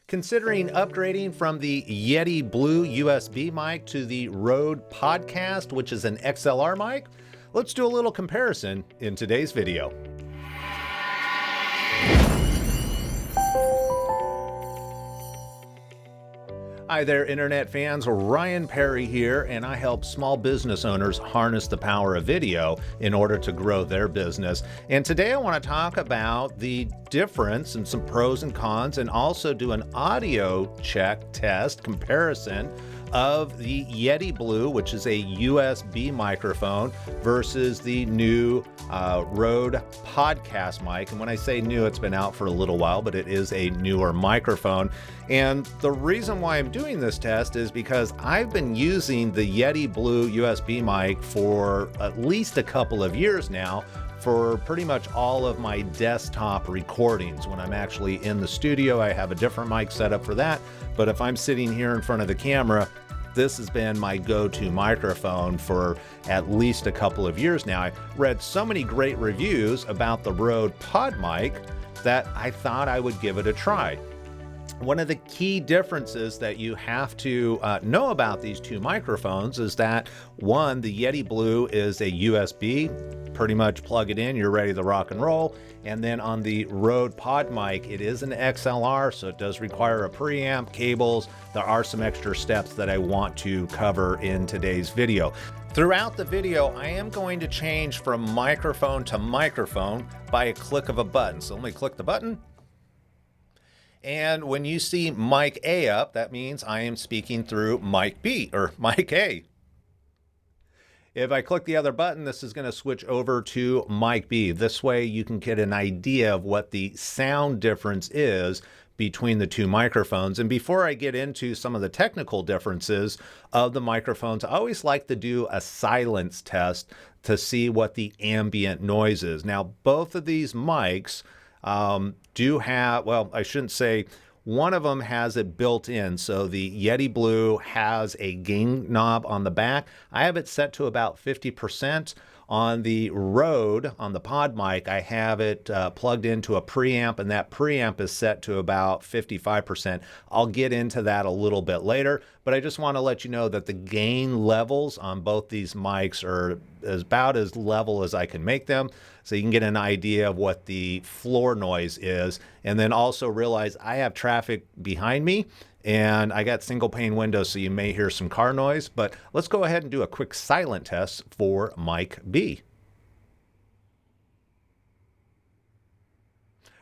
Considering upgrading from the Yeti Blue USB mic to the Rode Podcast, which is an XLR mic? Let's do a little comparison in today's video. Hi there, internet fans. Ryan Perry here, and I help small business owners harness the power of video in order to grow their business. And today I want to talk about the difference and some pros and cons, and also do an audio check test comparison of the Yeti Blue, which is a USB microphone, versus the new Rode Podcast mic. And when I say new, it's been out for a little while, but it is a newer microphone. And the reason why I'm doing this test is because I've been using the Yeti Blue USB mic for at least a couple of years now for pretty much all of my desktop recordings. When I'm actually in the studio, I have a different mic set up for that. But if I'm sitting here in front of the camera, this has been my go-to microphone for at least a couple of years now. I read so many great reviews about the Rode PodMic that I thought I would give it a try. One of the key differences that you have to know about these two microphones is that, one, the Yeti Blue is a USB, pretty much plug it in, you're ready to rock and roll. And then on the Rode PodMic, it is an XLR, so it does require a preamp, cables. There are some extra steps that I want to cover in today's video. Throughout the video, I am going to change from microphone to microphone by a click of a button. So let me click the button. And when you see mic A up, that means I am speaking through mic B, or mic A. If I click the other button, this is going to switch over to mic B. This way you can get an idea of what the sound difference is between the two microphones. And before I get into some of the technical differences of the microphones, I always like to do a silence test to see what the ambient noise is. Now, both of these mics do have, well, I shouldn't say, one of them has it built in. So the Yeti Blue has a gain knob on the back. I have it set to about 50%. On the Rode, on the PodMic, I have it plugged into a preamp, and that preamp is set to about 55%. I'll get into that a little bit later, but I just want to let you know that the gain levels on both these mics are about as level as I can make them, so you can get an idea of what the floor noise is. And then also realize I have traffic behind me, and I got single pane windows, so you may hear some car noise. But let's go ahead and do a quick silent test for mic B.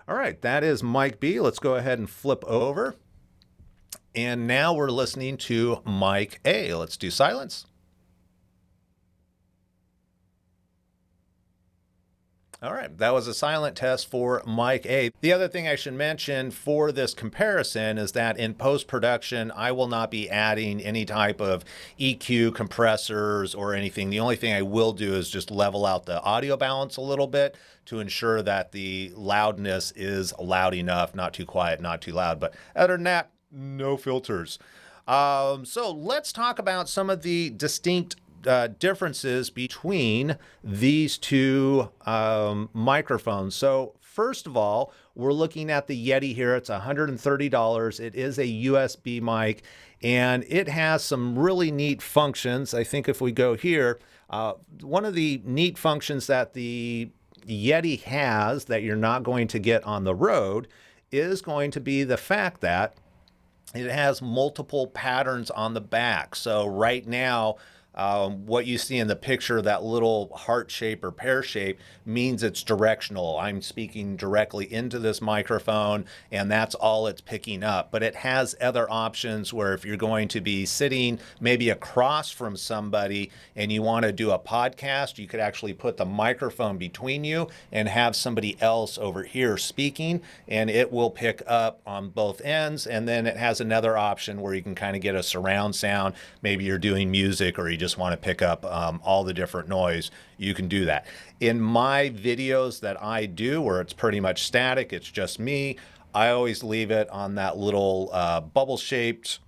All right, that is mic B. Let's go ahead and flip over. And now we're listening to mic A. Let's do silence. All right, that was a silent test for mic A. The other thing I should mention for this comparison is that in post-production, I will not be adding any type of EQ compressors or anything. The only thing I will do is just level out the audio balance a little bit to ensure that the loudness is loud enough, not too quiet, not too loud. But other than that, no filters. So let's talk about some of the distinct differences between these two microphones. So first of all, we're looking at the Yeti here. It's $130. It is a USB mic, and it has some really neat functions. I think if we go here, one of the neat functions that the Yeti has that you're not going to get on the Rode is going to be the fact that it has multiple patterns on the back. So right now, what you see in the picture, that little heart shape or pear shape, means it's directional. I'm speaking directly into this microphone, and that's all it's picking up. But it has other options where if you're going to be sitting maybe across from somebody and you want to do a podcast, you could actually put the microphone between you and have somebody else over here speaking, and it will pick up on both ends. And then it has another option where you can kind of get a surround sound. Maybe you're doing music, or you just want to pick up all the different noise. You can do that. In my videos that I do, where it's pretty much static, it's just me, I always leave it on that little bubble-shaped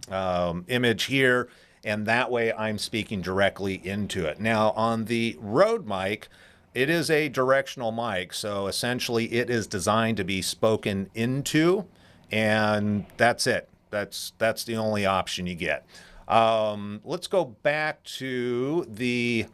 image here, and that way I'm speaking directly into it. Now, on the Rode mic, it is a directional mic, so essentially it is designed to be spoken into, and that's it. That's the only option you get. Let's go back to the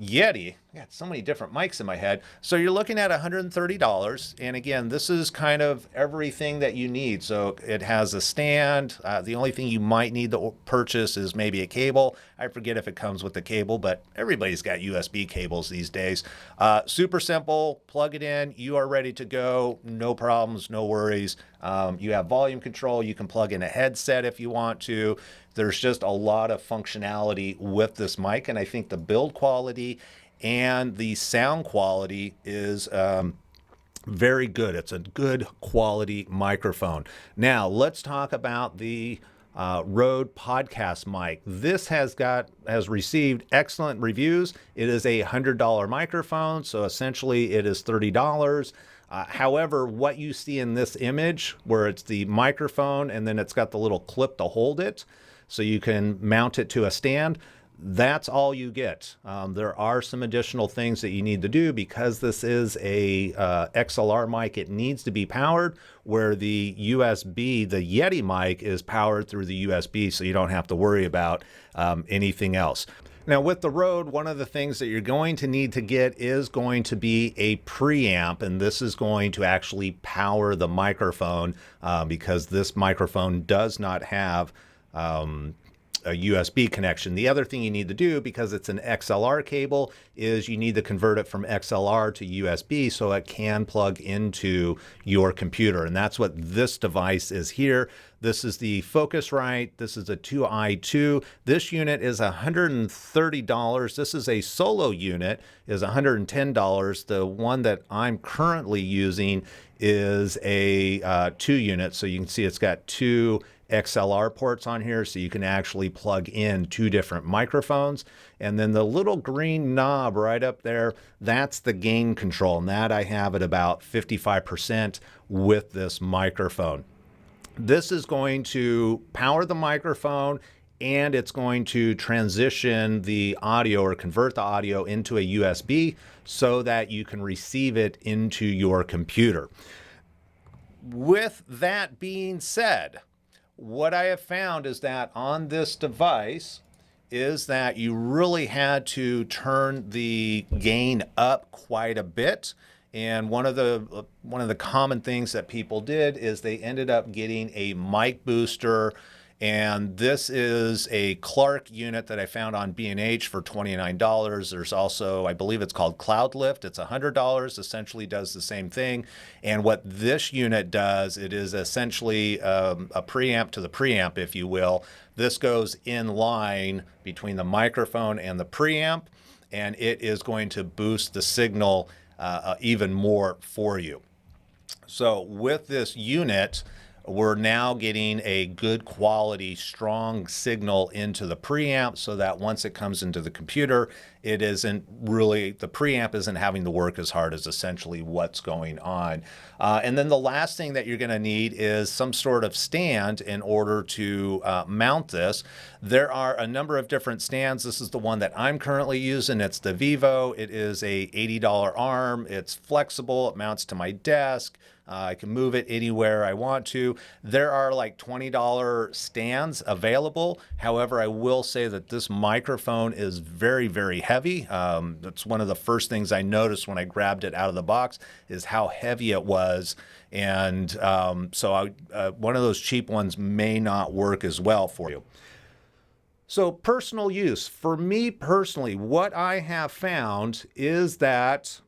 Yeti. I got so many different mics in my head. So you're looking at $130. And again, this is kind of everything that you need. So it has a stand. The only thing you might need to purchase is maybe a cable. I forget if it comes with the cable, but everybody's got USB cables these days. Super simple. Plug it in. You are ready to go. No problems, no worries. You have volume control. You can plug in a headset if you want to. There's just a lot of functionality with this mic, and I think the build quality and the sound quality is very good. It's a good quality microphone. Now let's talk about the Rode podcast mic. This has received excellent reviews. It is a $100 microphone, so essentially it is $30. However, what you see in this image, where it's the microphone and then it's got the little clip to hold it, so you can mount it to a stand, that's all you get. There are some additional things that you need to do because this is a XLR mic. It needs to be powered, where the USB, the Yeti mic, is powered through the USB, so you don't have to worry about anything else. Now with the Rode, one of the things that you're going to need to get is going to be a preamp, and this is going to actually power the microphone because this microphone does not have a USB connection. The other thing you need to do, because it's an XLR cable, is you need to convert it from XLR to USB so it can plug into your computer. And that's what this device is here. This is the Focusrite. This is a 2i2. This unit is $130. This is a solo unit, is $110. The one that I'm currently using is a 2 unit. So you can see it's got 2 XLR ports on here, so you can actually plug in 2 different microphones. And then the little green knob right up there, that's the gain control, and that I have at about 55% with this microphone. This is going to power the microphone, and it's going to transition the audio or convert the audio into a USB so that you can receive it into your computer. With that being said, what I have found is that on this device is that you really had to turn the gain up quite a bit. And one of the common things that people did is they ended up getting a mic booster. And this is a Clark unit that I found on B&H for $29. There's also, I believe it's called CloudLift. It's $100, essentially does the same thing. And what this unit does, it is essentially a preamp to the preamp, if you will. This goes in line between the microphone and the preamp, and it is going to boost the signal even more for you. So with this unit, we're now getting a good quality, strong signal into the preamp so that once it comes into the computer, it isn't really, the preamp isn't having to work as hard as essentially what's going on. And then the last thing that you're going to need is some sort of stand in order to mount this. There are a number of different stands. This is the one that I'm currently using. It's the 𝗬𝗏. It is a $80 arm. It's flexible. It mounts to my desk. I can move it anywhere I want to. There are like $20 stands available. However, I will say that this microphone is very, very heavy. That's one of the first things I noticed when I grabbed it out of the box, is how heavy it was. And so one of those cheap ones may not work as well for you. So personal use. For me personally, what I have found is that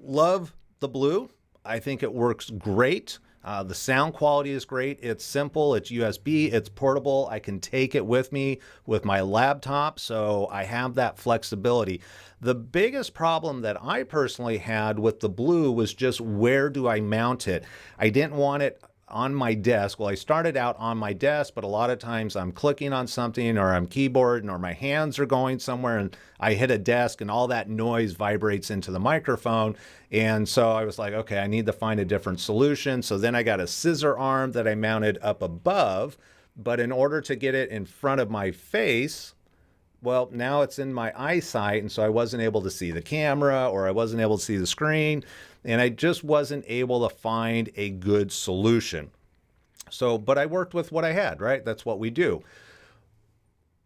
love the Blue. I think it works great. The sound quality is great. It's simple. It's USB. It's portable. I can take it with me with my laptop, so I have that flexibility. The biggest problem that I personally had with the Blue was just, where do I mount it? I didn't want it on my desk. Well, I started out on my desk, but a lot of times I'm clicking on something, or I'm keyboarding, or my hands are going somewhere and I hit a desk and all that noise vibrates into the microphone. And so I was like, okay, I need to find a different solution. So then I got a scissor arm that I mounted up above, but in order to get it in front of my face, well, now it's in my eyesight, and so I wasn't able to see the camera, or I wasn't able to see the screen. and I just wasn't able to find a good solution. So, but I worked with what I had, right? That's what we do.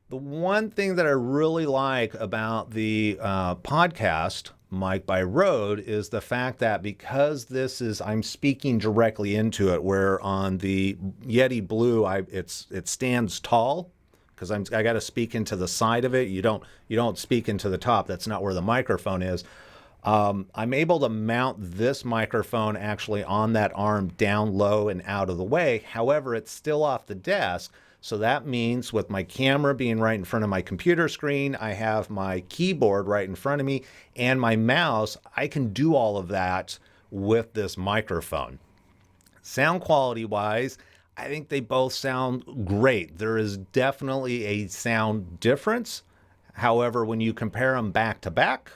The one thing that I really like about the podcast mic by Rode is the fact that because I'm speaking directly into it, where on the Yeti Blue, it stands tall because I got to speak into the side of it. You don't speak into the top. That's not where the microphone is. I'm able to mount this microphone actually on that arm down low and out of the way. However, it's still off the desk. So that means with my camera being right in front of my computer screen, I have my keyboard right in front of me and my mouse. I can do all of that with this microphone. Sound quality wise, I think they both sound great. There is definitely a sound difference. However, when you compare them back to back,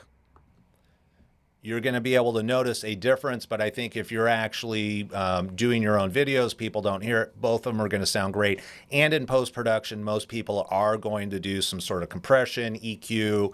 you're going to be able to notice a difference. But I think if you're actually doing your own videos, people don't hear it. Both of them are going to sound great. And in post-production, most people are going to do some sort of compression, EQ,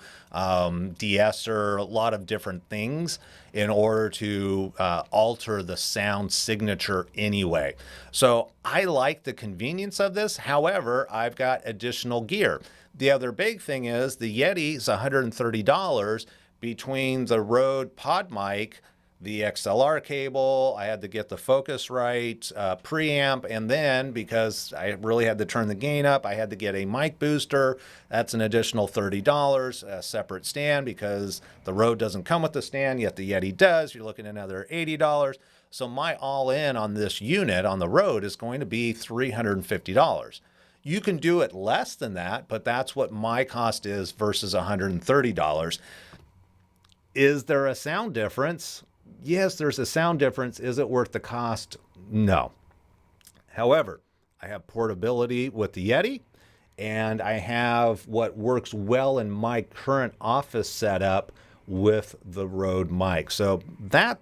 de-esser, a lot of different things in order to alter the sound signature anyway. So I like the convenience of this. However, I've got additional gear. The other big thing is the Yeti is $130. Between the Rode PodMic, the XLR cable, I had to get the focus right, preamp, and then because I really had to turn the gain up, I had to get a mic booster. That's an additional $30, a separate stand because the Rode doesn't come with the stand, yet the Yeti does. You're looking at another $80. So my all-in on this unit on the Rode is going to be $350. You can do it less than that, but that's what my cost is versus $130. Is there a sound difference? Yes, there's a sound difference. Is it worth the cost? No. However, I have portability with the Yeti, and I have what works well in my current office setup with the Rode mic. So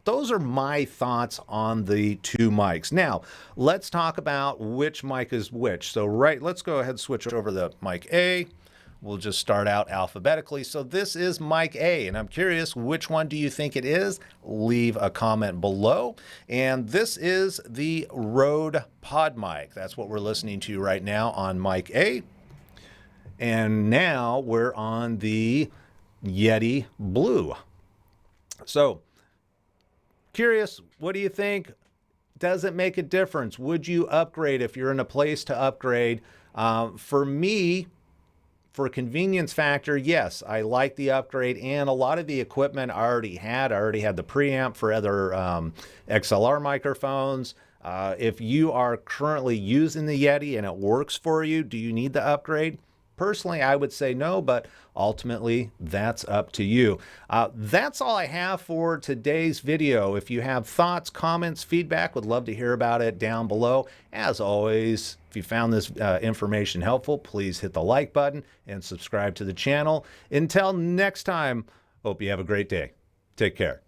those are my thoughts on the two mics. Now, let's talk about which mic is which. So let's go ahead and switch over the mic A. We'll just start out alphabetically. So this is mic A, and I'm curious, which one do you think it is? Leave a comment below. And this is the Rode PodMic. That's what we're listening to right now on mic A. And now we're on the Yeti Blue. So curious, what do you think? Does it make a difference? Would you upgrade if you're in a place to upgrade? For me, for convenience factor, yes, I like the upgrade, and a lot of the equipment I already had. I already had the preamp for other XLR microphones. If you are currently using the Yeti and it works for you, do you need the upgrade? Personally, I would say no, but ultimately, that's up to you. That's all I have for today's video. If you have thoughts, comments, feedback, would love to hear about it down below. As always, if you found this information helpful, please hit the like button and subscribe to the channel. Until next time, hope you have a great day. Take care.